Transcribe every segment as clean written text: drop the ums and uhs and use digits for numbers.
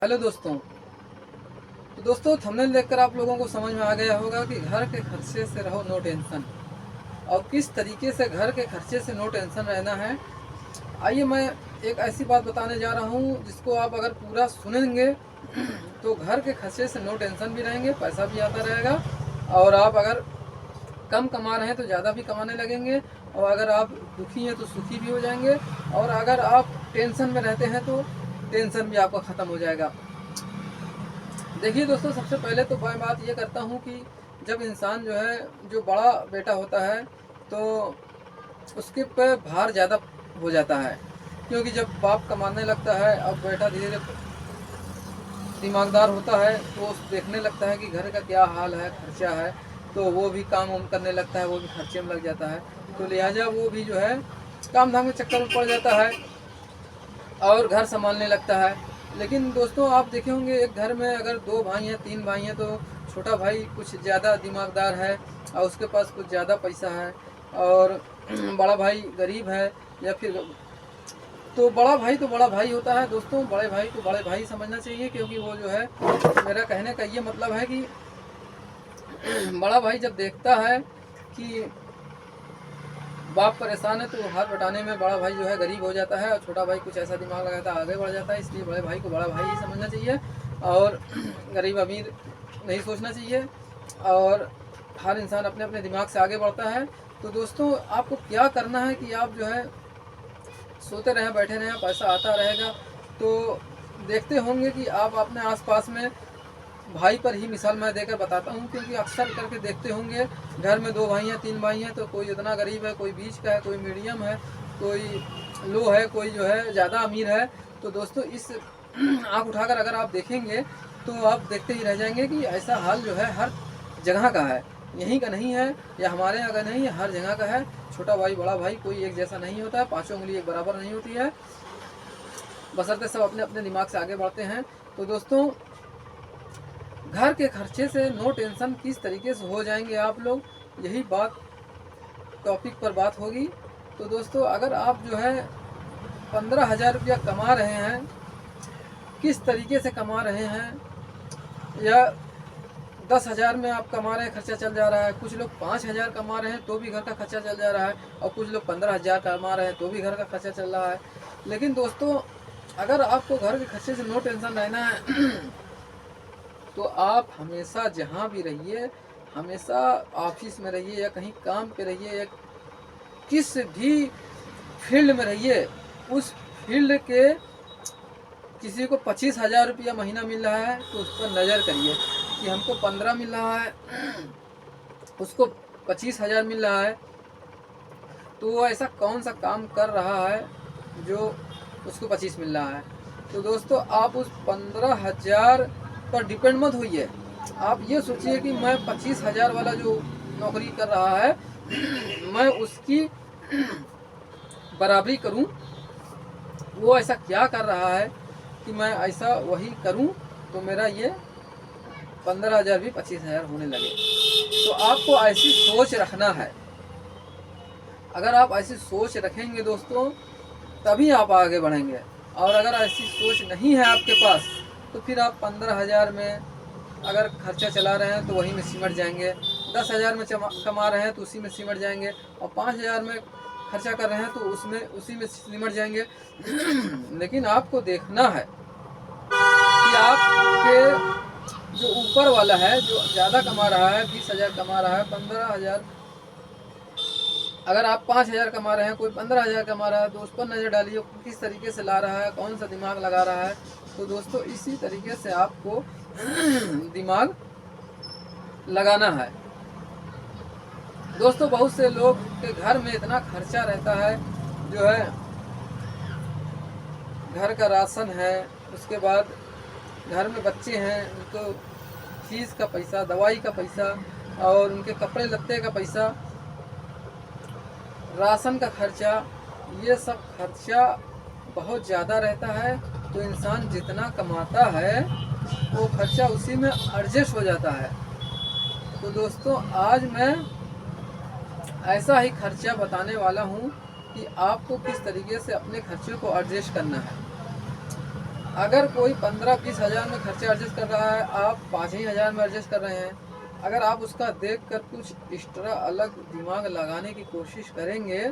Hello दोस्तों। तो दोस्तों थंबनेल देखकर आप लोगों को समझ में आ गया होगा कि घर के खर्चे से रहो नो टेंशन, और किस तरीके से घर के खर्चे से नो टेंशन रहना है। आइए मैं एक ऐसी बात बताने जा रहा हूँ जिसको आप अगर पूरा सुनेंगे तो घर के खर्चे से नो टेंशन भी रहेंगे, पैसा भी आता रहेगा, और आप अगर कम कमा रहे हैं तो ज़्यादा भी कमाने लगेंगे, और अगर आप दुखी हैं तो सुखी भी हो जाएंगे, और अगर आप टेंशन में रहते हैं तो टेंशन भी आपका ख़त्म हो जाएगा। देखिए दोस्तों, सबसे पहले तो मैं बात ये करता हूँ कि जब इंसान जो है, जो बड़ा बेटा होता है, तो उसके पे भार ज़्यादा हो जाता है, क्योंकि जब बाप कमाने लगता है अब बेटा धीरे धीरे दिमागदार होता है तो देखने लगता है कि घर का क्या हाल है, खर्चा है, तो वो भी काम वाम करने लगता है, वो भी खर्चे में लग जाता है। तो लिहाजा वो भी जो है काम धाम के चक्कर में पड़ जाता है और घर संभालने लगता है। लेकिन दोस्तों आप देखे होंगे, एक घर में अगर 2 भाई हैं 3 भाई हैं तो छोटा भाई कुछ ज़्यादा दिमागदार है और उसके पास कुछ ज़्यादा पैसा है, और बड़ा भाई गरीब है, या फिर तो बड़ा भाई तो बड़ा भाई होता है दोस्तों, बड़े भाई को बड़े भाई समझना चाहिए, क्योंकि वो जो है, मेरा कहने का ये मतलब है कि बड़ा भाई जब देखता है कि बाप परेशान है तो हाथ बटाने में बड़ा भाई जो है गरीब हो जाता है, और छोटा भाई कुछ ऐसा दिमाग लगाता है आगे बढ़ जाता है। इसलिए बड़े भाई को बड़ा भाई ही समझना चाहिए, और गरीब अमीर नहीं सोचना चाहिए, और हर इंसान अपने अपने दिमाग से आगे बढ़ता है। तो दोस्तों आपको क्या करना है कि आप जो है सोते रहें, बैठे रहें, पैसा आता रहेगा। तो देखते होंगे कि आप अपने आसपास में भाई पर ही मिसाल मैं देकर बताता हूँ, क्योंकि अक्सर करके देखते होंगे घर में 2 भाई हैं 3 भाई हैं, तो कोई इतना गरीब है, कोई बीच का है, कोई मीडियम है, कोई लो है, कोई जो है ज़्यादा अमीर है। तो दोस्तों इस आँख उठाकर अगर आप देखेंगे तो आप देखते ही रह जाएंगे कि ऐसा हाल जो है हर जगह का है, यहीं का नहीं है या हमारे यहाँ का नहीं है, हर जगह का है। छोटा भाई बड़ा भाई कोई एक जैसा नहीं होता है, 5 उंगली एक बराबर नहीं होती है, बशर्ते सब अपने अपने दिमाग से आगे बढ़ते हैं। तो दोस्तों घर के खर्चे से नो टेंशन किस तरीके से हो जाएंगे आप लोग, यही बात टॉपिक पर बात होगी। तो दोस्तों अगर आप जो है 15,000 रुपया कमा रहे हैं, किस तरीके से कमा रहे हैं, या 10,000 में आप कमा रहे हैं, खर्चा चल जा रहा है, कुछ लोग 5,000 कमा रहे हैं तो भी घर का खर्चा चल जा रहा है, और कुछ लोग 15,000 कमा रहे हैं तो भी घर का खर्चा चल रहा है। लेकिन दोस्तों अगर आपको घर के खर्चे से नो टेंशन रहना है तो आप हमेशा जहाँ भी रहिए, हमेशा ऑफिस में रहिए या कहीं काम पे रहिए या किस भी फील्ड में रहिए, उस फील्ड के किसी को 25,000 रुपया महीना मिल रहा है तो उस पर नज़र करिए कि हमको 15 मिल रहा है, उसको 25,000 मिल रहा है, तो वो ऐसा कौन सा काम कर रहा है जो उसको 25 मिल रहा है। तो दोस्तों आप उस 15,000 पर डिपेंड मत होइए, आप ये सोचिए कि मैं 25,000 वाला जो नौकरी कर रहा है मैं उसकी बराबरी करूं, वो ऐसा क्या कर रहा है कि मैं ऐसा वही करूं तो मेरा ये 15,000 भी 25,000 होने लगे। तो आपको ऐसी सोच रखना है। अगर आप ऐसी सोच रखेंगे दोस्तों तभी आप आगे बढ़ेंगे, और अगर ऐसी सोच नहीं है आपके पास तो फिर आप 15,000 में अगर खर्चा चला रहे हैं तो वहीं में सिमट जाएंगे, 10,000 में कमा रहे हैं तो उसी में सिमट जाएंगे, और 5,000 में खर्चा कर रहे हैं तो उसी में सिमट जाएंगे। लेकिन आपको देखना है कि आपके जो ऊपर वाला है, जो ज़्यादा कमा रहा है, 20,000 कमा रहा है, 15,000, अगर आप 5,000 कमा रहे हैं, कोई 15,000 कमा रहा है, तो उस पर नज़र डालिए किस तरीके से ला रहा है, कौन सा दिमाग लगा रहा है। तो दोस्तों इसी तरीके से आपको दिमाग लगाना है। दोस्तों बहुत से लोग के घर में इतना खर्चा रहता है, जो है घर का राशन है, उसके बाद घर में बच्चे हैं, उनको फीस का पैसा, दवाई का पैसा, और उनके कपड़े लत्ते का पैसा, राशन का खर्चा, ये सब खर्चा बहुत ज़्यादा रहता है। तो इंसान जितना कमाता है वो खर्चा उसी में एडजस्ट हो जाता है। तो दोस्तों आज मैं ऐसा ही खर्चा बताने वाला हूँ कि आपको किस तरीके से अपने खर्चे को एडजस्ट करना है। अगर कोई 15-20 हज़ार में खर्चा एडजस्ट कर रहा है, आप 5 ही हज़ार में एडजस्ट कर रहे हैं, अगर आप उसका देखकर कुछ एक्स्ट्रा अलग दिमाग लगाने की कोशिश करेंगे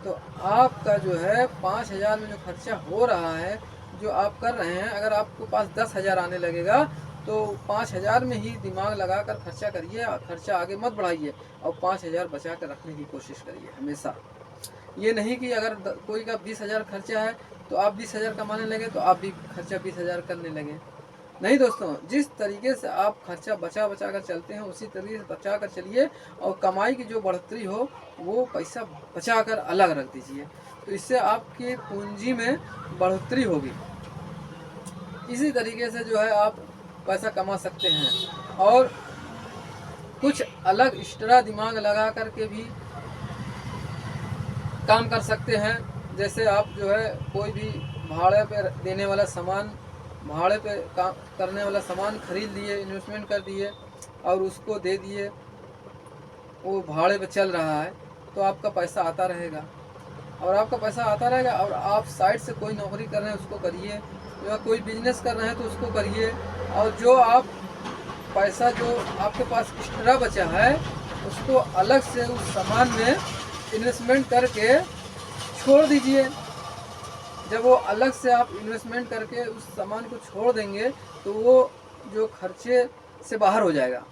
तो आपका जो है 5 हज़ार में जो खर्चा हो रहा है, जो आप कर रहे हैं, अगर आपको पास 10 हज़ार आने लगेगा तो 5 हज़ार में ही दिमाग लगा कर खर्चा करिए, खर्चा आगे मत बढ़ाइए और 5 हज़ार बचा कर रखने की कोशिश करिए हमेशा। ये नहीं कि अगर कोई का 20 हज़ार खर्चा है तो आप 20 हज़ार कमाने लगे तो आप भी खर्चा 20 हज़ार करने लगे। नहीं दोस्तों, जिस तरीके से आप खर्चा बचा बचा कर चलते हैं उसी तरीके से बचा कर चलिए और कमाई की जो बढ़ोतरी हो वो पैसा बचा कर अलग रख दीजिए, तो इससे आपकी पूंजी में बढ़ोतरी होगी। इसी तरीके से जो है आप पैसा कमा सकते हैं और कुछ अलग एक्स्ट्रा दिमाग लगा करके भी काम कर सकते हैं। जैसे आप जो है कोई भी भाड़े पे देने वाला सामान, भाड़े पे काम करने वाला सामान खरीद लिए, इन्वेस्टमेंट कर दिए और उसको दे दिए, वो भाड़े पे चल रहा है तो आपका पैसा आता रहेगा और आपका पैसा आता रहेगा। और आप साइड से कोई नौकरी कर रहे हैं उसको करिए, या कोई बिजनेस कर रहे हैं तो उसको करिए, और जो आप पैसा जो आपके पास एक्स्ट्रा बचा है उसको अलग से उस सामान में इन्वेस्टमेंट करके छोड़ दीजिए। जब वो अलग से आप इन्वेस्टमेंट करके उस सामान को छोड़ देंगे तो वो जो खर्चे से बाहर हो जाएगा।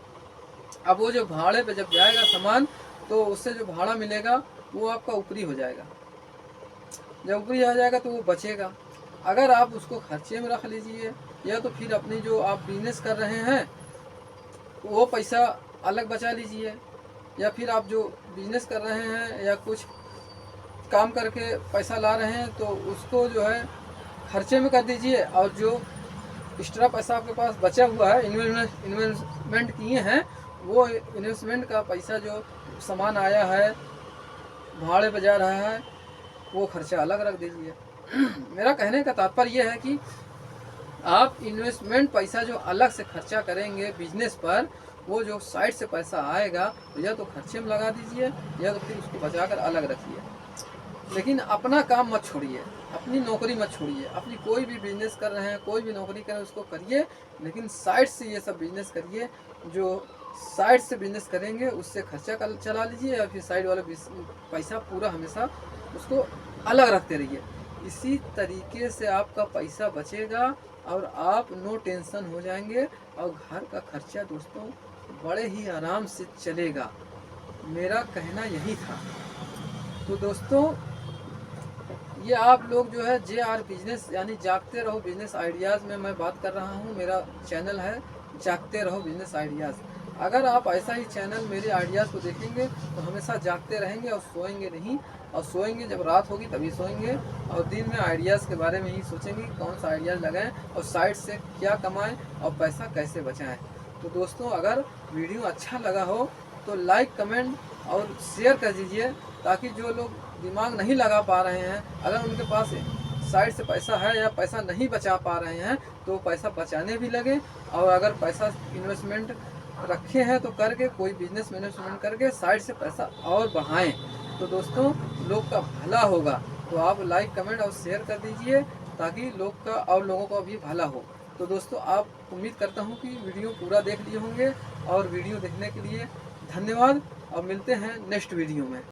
अब वो जो भाड़े पे जब जाएगा सामान तो उससे जो भाड़ा मिलेगा वो आपका ऊपरी हो जाएगा। जब ऊपरी आ जाएगा तो वो बचेगा। अगर आप उसको खर्चे में रख लीजिए या तो फिर अपनी जो आप बिजनेस कर रहे हैं वो पैसा अलग बचा लीजिए, या फिर आप जो बिजनेस कर रहे हैं या कुछ काम करके पैसा ला रहे हैं तो उसको जो है खर्चे में कर दीजिए, और जो एक्स्ट्रा पैसा आपके पास बचा हुआ है इन्वेस्टमेंट किए हैं वो इन्वेस्टमेंट का पैसा जो सामान आया है भाड़े पे जा रहा है वो खर्चा अलग रख दीजिए। मेरा कहने का तात्पर्य यह है कि आप इन्वेस्टमेंट पैसा जो अलग से खर्चा करेंगे बिजनेस पर, वो जो साइड से पैसा आएगा तो या तो खर्चे में लगा दीजिए या तो फिर उसको बचाकर अलग रखिए। लेकिन अपना काम मत छोड़िए, अपनी नौकरी मत छोड़िए। अपनी कोई भी बिजनेस कर रहे हैं, कोई भी नौकरी कर रहे हैं उसको करिए, लेकिन साइड से ये सब बिजनेस करिए। जो साइड से बिजनेस करेंगे उससे खर्चा चला लीजिए, या फिर साइड वाला पैसा पूरा हमेशा उसको अलग रखते रहिए। इसी तरीके से आपका पैसा बचेगा और आप नो टेंशन हो जाएंगे और घर का खर्चा दोस्तों बड़े ही आराम से चलेगा। मेरा कहना यही था। तो दोस्तों ये आप लोग जो है JR बिजनेस यानी जागते रहो बिजनेस आइडियाज़ में मैं बात कर रहा हूँ। मेरा चैनल है जागते रहो बिजनेस आइडियाज़। अगर आप ऐसा ही चैनल मेरे आइडियाज़ को देखेंगे तो हमेशा जागते रहेंगे और सोएंगे नहीं, और सोएंगे जब रात होगी तभी सोएंगे, और दिन में आइडियाज़ के बारे में ही सोचेंगे कौन सा आइडियाज़ लगाएं और साइड से क्या कमाएं और पैसा कैसे बचाएं। तो दोस्तों अगर वीडियो अच्छा लगा हो तो लाइक, कमेंट और शेयर कर दीजिए, ताकि जो लोग दिमाग नहीं लगा पा रहे हैं, अगर उनके पास साइड से पैसा है या पैसा नहीं बचा पा रहे हैं तो पैसा बचाने भी लगे, और अगर पैसा इन्वेस्टमेंट रखे हैं तो करके कोई बिजनेस में इन्वेस्टमेंट करके साइड से पैसा और बढ़ाएं। तो दोस्तों लोग का भला होगा। तो आप लाइक, कमेंट और शेयर कर दीजिए ताकि लोग का और लोगों का भी भला हो। तो दोस्तों आप उम्मीद करता हूँ कि वीडियो पूरा देख लिए होंगे, और वीडियो देखने के लिए धन्यवाद, और मिलते हैं नेक्स्ट वीडियो में।